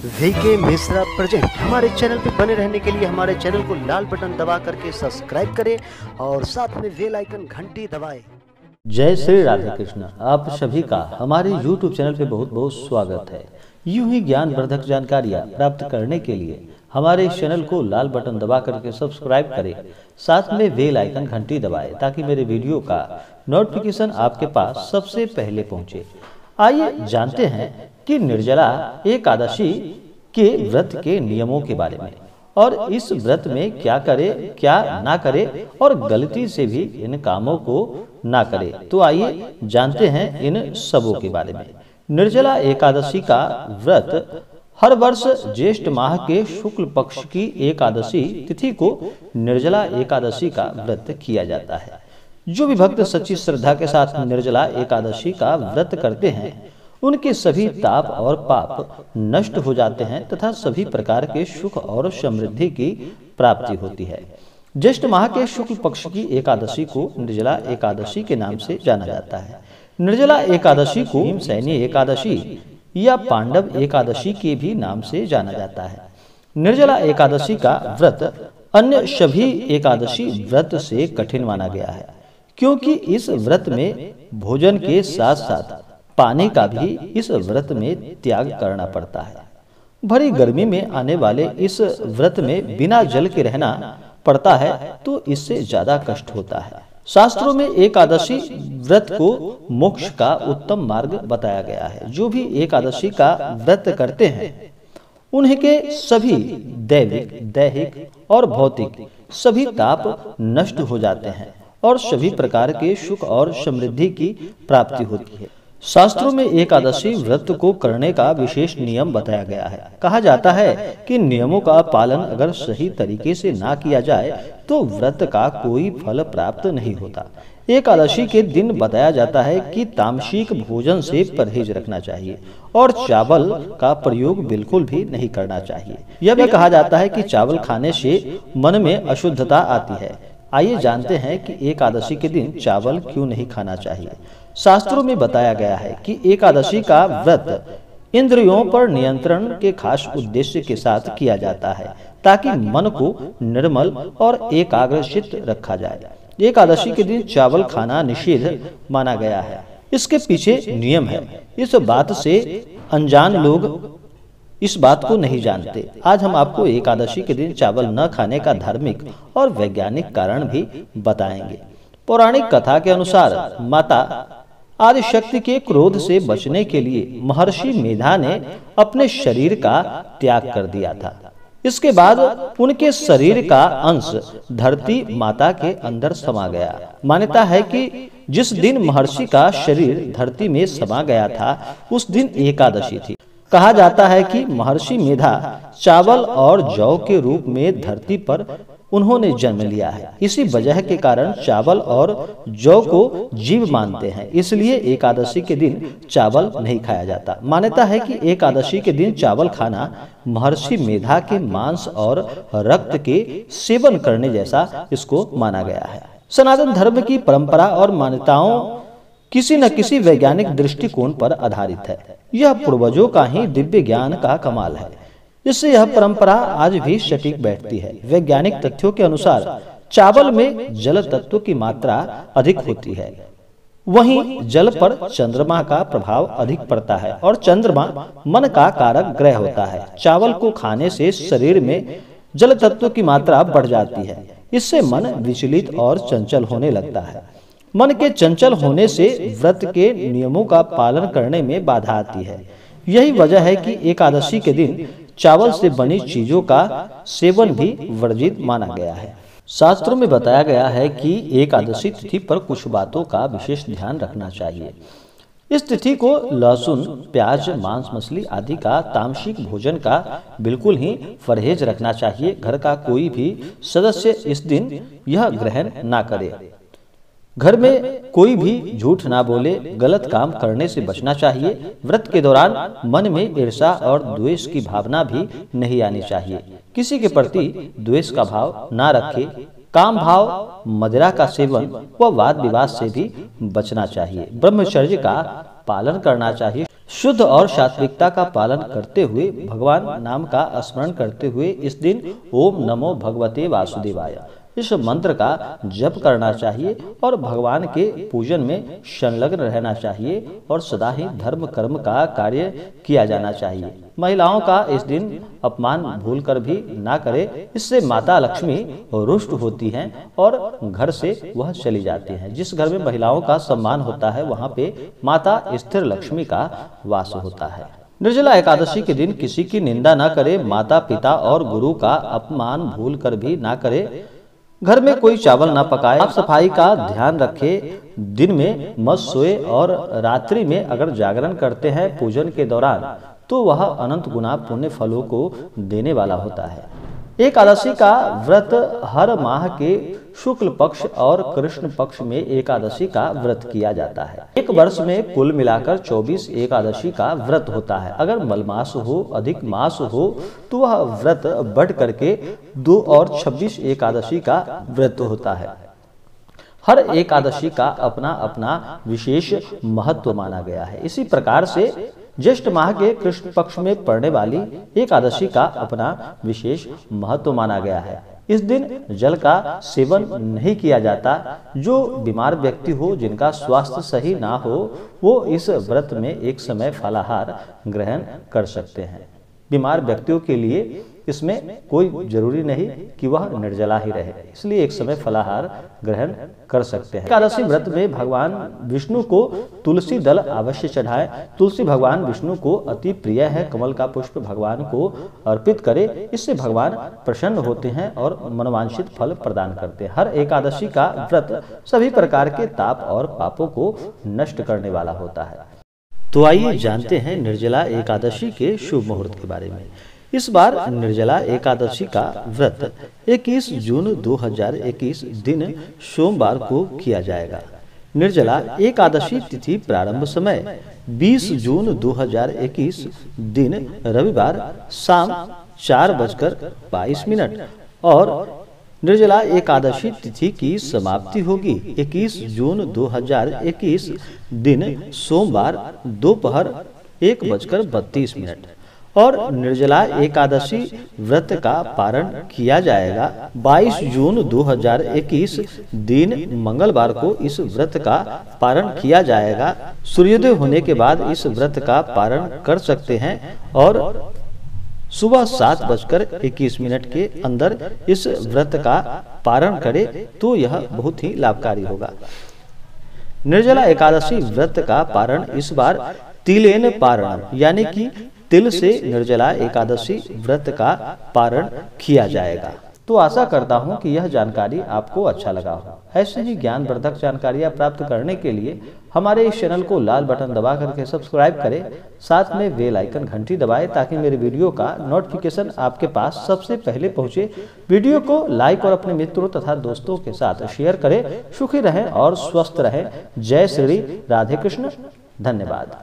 VK Mishra present. हमारे channel पर बने रहने के लिए हमारे चैनल को लाल बटन दबा करके सब्सक्राइब करें और साथ में बेल आइकन घंटी दबाएं। जय श्री राधे कृष्ण। आप सभी का हमारे YouTube चैनल पे बहुत बहुत स्वागत है। यूं ही ज्ञानवर्धक जानकारियाँ प्राप्त करने के लिए हमारे इस चैनल को लाल बटन दबा करके सब्सक्राइब करें, साथ में बेल आइकन घंटी दबाएं ताकि मेरे वीडियो का नोटिफिकेशन आपके पास सबसे पहले पहुंचे। आइए जानते हैं कि निर्जला एकादशी के व्रत के नियमों के बारे में और इस व्रत में क्या करे क्या ना करे और गलती से भी इन कामों को ना करे। तो आइए जानते हैं इन सबों के बारे में। निर्जला एकादशी का व्रत हर वर्ष ज्येष्ठ माह के शुक्ल पक्ष की एकादशी तिथि को निर्जला एकादशी का व्रत किया जाता है। जो भी भक्त सच्ची श्रद्धा के साथ निर्जला एकादशी का व्रत करते हैं उनके सभी ताप और पाप नष्ट हो जाते हैं तथा सभी प्रकार के सुख और समृद्धि की प्राप्ति होती है। ज्येष्ठ माह के शुक्ल पक्ष की एकादशी को निर्जला एकादशी के नाम से जाना जाता है। निर्जला एकादशी को भीमसेनी एकादशी या पांडव एकादशी के भी नाम से जाना जाता है। निर्जला एकादशी का व्रत अन्य सभी एकादशी व्रत से कठिन माना गया है, क्योंकि इस व्रत में भोजन के साथ साथ पानी का भी इस व्रत में त्याग करना पड़ता है। भरी गर्मी में आने वाले इस व्रत में बिना जल के रहना पड़ता है तो इससे ज्यादा कष्ट होता है। शास्त्रों में एकादशी व्रत को मोक्ष का उत्तम मार्ग बताया गया है। जो भी एकादशी का व्रत करते हैं उन्हीं के सभी दैविक, दैहिक और भौतिक सभी ताप नष्ट हो जाते हैं और सभी प्रकार के सुख और समृद्धि की प्राप्ति होती है। शास्त्रों में एकादशी व्रत को करने का विशेष नियम बताया गया है। कहा जाता है कि नियमों का पालन अगर सही तरीके से ना किया जाए तो व्रत का कोई फल प्राप्त नहीं होता। एकादशी के दिन बताया जाता है कि तामसिक भोजन से परहेज रखना चाहिए और चावल का प्रयोग बिल्कुल भी नहीं करना चाहिए। यह भी कहा जाता है कि चावल खाने से मन में अशुद्धता आती है। आइए जानते हैं कि एकादशी के दिन चावल क्यों नहीं खाना चाहिए। शास्त्रों में बताया गया है कि एकादशी का व्रत इंद्रियों पर नियंत्रण के खास उद्देश्य के साथ किया जाता है ताकि मन को निर्मल और एकाग्रचित्त रखा जाए। एकादशी के दिन चावल खाना निषेध माना गया है। इसके पीछे नियम है। इस बात से अनजान लोग इस बात को नहीं जानते। आज हम आपको एकादशी के दिन चावल न खाने का धार्मिक और वैज्ञानिक कारण भी बताएंगे। पौराणिक कथा के अनुसार माता आदिशक्ति के क्रोध से बचने के लिए महर्षि मेधा ने अपने शरीर का त्याग कर दिया था। इसके बाद उनके शरीर का अंश धरती माता के अंदर समा गया। मान्यता है कि जिस दिन महर्षि का शरीर धरती में समा गया था उस दिन एकादशी थी। कहा जाता है कि महर्षि मेधा चावल और जौ के रूप में धरती पर उन्होंने जन्म लिया है। इसी वजह के कारण चावल और जौ को जीव मानते हैं, इसलिए एकादशी के दिन चावल नहीं खाया जाता। मान्यता है कि एकादशी के दिन चावल खाना महर्षि मेधा के मांस और रक्त के सेवन करने जैसा इसको माना गया है। सनातन धर्म की परंपरा और मान्यताओं किसी न किसी वैज्ञानिक दृष्टिकोण पर आधारित है। यह पूर्वजों का ही दिव्य ज्ञान का कमाल है। इससे यह परंपरा आज भी सटीक बैठती है। वैज्ञानिक तथ्यों के अनुसार चावल में जल तत्व की मात्रा अधिक होती है, वहीं जल पर चंद्रमा का प्रभाव अधिक पड़ता है और चंद्रमा मन का कारक ग्रह होता है। चावल को खाने से शरीर में जल तत्व की मात्रा बढ़ जाती है। इससे मन विचलित और चंचल होने लगता है। मन के चंचल होने से व्रत के नियमों का पालन करने में बाधा आती है। यही वजह है कि एकादशी के दिन चावल से बनी चीजों का सेवन भी वर्जित माना गया है। शास्त्रों में बताया गया है कि एकादशी तिथि पर कुछ बातों का विशेष ध्यान रखना चाहिए। इस तिथि को लहसुन, प्याज, मांस, मछली आदि का तामसिक भोजन का बिल्कुल ही परहेज रखना चाहिए। घर का कोई भी सदस्य इस दिन यह ग्रहण ना करे। घर में कोई भी झूठ ना बोले, गलत काम करने से बचना चाहिए। व्रत के दौरान मन में ईर्ष्या और द्वेष की भावना भी नहीं आनी चाहिए। किसी के प्रति द्वेष का भाव ना रखे। काम भाव, मदिरा का सेवन व वाद विवाद से भी बचना चाहिए। ब्रह्मचर्य का पालन करना चाहिए। शुद्ध और सात्विकता का पालन करते हुए भगवान नाम का स्मरण करते हुए इस दिन ओम नमो भगवते वासुदेवाय इस मंत्र का जप करना चाहिए और भगवान के पूजन में संलग्न रहना चाहिए और सदा ही धर्म कर्म का कार्य किया जाना चाहिए। महिलाओं का इस दिन अपमान भूलकर भी ना करे, इससे माता लक्ष्मी रुष्ट होती हैं और घर से वह चली जाती हैं। जिस घर में महिलाओं का सम्मान होता है वहाँ पे माता स्थिर लक्ष्मी का वास होता है। निर्जला एकादशी के दिन किसी की निंदा न करे, माता पिता और गुरु का अपमान भूल कर भी ना करे, घर में कोई चावल ना पकाए, साफ सफाई का ध्यान रखे, दिन में मत सोए और रात्रि में अगर जागरण करते हैं पूजन के दौरान तो वह अनंत गुना पुण्य फलों को देने वाला होता है। एकादशी का व्रत हर माह के शुक्ल पक्ष और कृष्ण पक्ष में एकादशी का व्रत किया जाता है। एक वर्ष में कुल मिलाकर 24 एकादशी का व्रत होता है। अगर मलमास हो, अधिक मास हो तो वह व्रत बढ़ करके 2 और 26 एकादशी का व्रत होता है। हर एकादशी का अपना अपना विशेष महत्व माना गया है। इसी प्रकार से ज्येष्ठ माह के कृष्ण पक्ष में पड़ने वाली एकादशी का अपना विशेष महत्व माना गया है। इस दिन जल का सेवन नहीं किया जाता। जो बीमार व्यक्ति हो, जिनका स्वास्थ्य सही ना हो, वो इस व्रत में एक समय फलाहार ग्रहण कर सकते हैं। बीमार व्यक्तियों के लिए इसमें कोई जरूरी नहीं कि वह निर्जला ही रहे, इसलिए एक समय फलाहार ग्रहण कर सकते हैं। एकादशी व्रत में भगवान विष्णु को तुलसी दल अवश्य चढ़ाएं। तुलसी भगवान विष्णु को अति प्रिय है। कमल का पुष्प भगवान को अर्पित करें, इससे भगवान प्रसन्न होते हैं और मनोवांछित फल प्रदान करते हैं। हर एकादशी का व्रत सभी प्रकार के ताप और पापों को नष्ट करने वाला होता है। तो आइए जानते हैं निर्जला एकादशी के शुभ मुहूर्त के बारे में। इस बार निर्जला एकादशी का व्रत 21 जून 2021 दिन सोमवार को किया जाएगा। निर्जला एकादशी तिथि प्रारंभ समय 20 जून 2021 दिन रविवार शाम 4:22 और निर्जला एकादशी तिथि की समाप्ति होगी 21 जून 2021 दिन सोमवार दोपहर 1:32 और निर्जला एकादशी व्रत का पारण किया जाएगा 22 जून 2021 दिन मंगलवार को। इस व्रत का पारण किया जाएगा। सूर्योदय होने के बाद इस व्रत का पारण कर सकते हैं और सुबह 7:21 के अंदर इस व्रत का पारण करें तो यह बहुत ही लाभकारी होगा। निर्जला एकादशी व्रत का पारण इस बार तिलेन पारण यानी कि तिल से निर्जला एकादशी व्रत का पारण किया जाएगा। तो आशा करता हूं कि यह जानकारी आपको अच्छा लगा हो। ऐसे ही ज्ञानवर्धक जानकारियां प्राप्त करने के लिए हमारे इस चैनल को लाल बटन दबा करके सब्सक्राइब करें, साथ में बेल आइकन घंटी दबाएं ताकि मेरे वीडियो का नोटिफिकेशन आपके पास सबसे पहले पहुंचे। वीडियो को लाइक और अपने मित्रों तथा दोस्तों के साथ शेयर करें। सुखी रहें और स्वस्थ रहें। जय श्री राधे कृष्ण। धन्यवाद।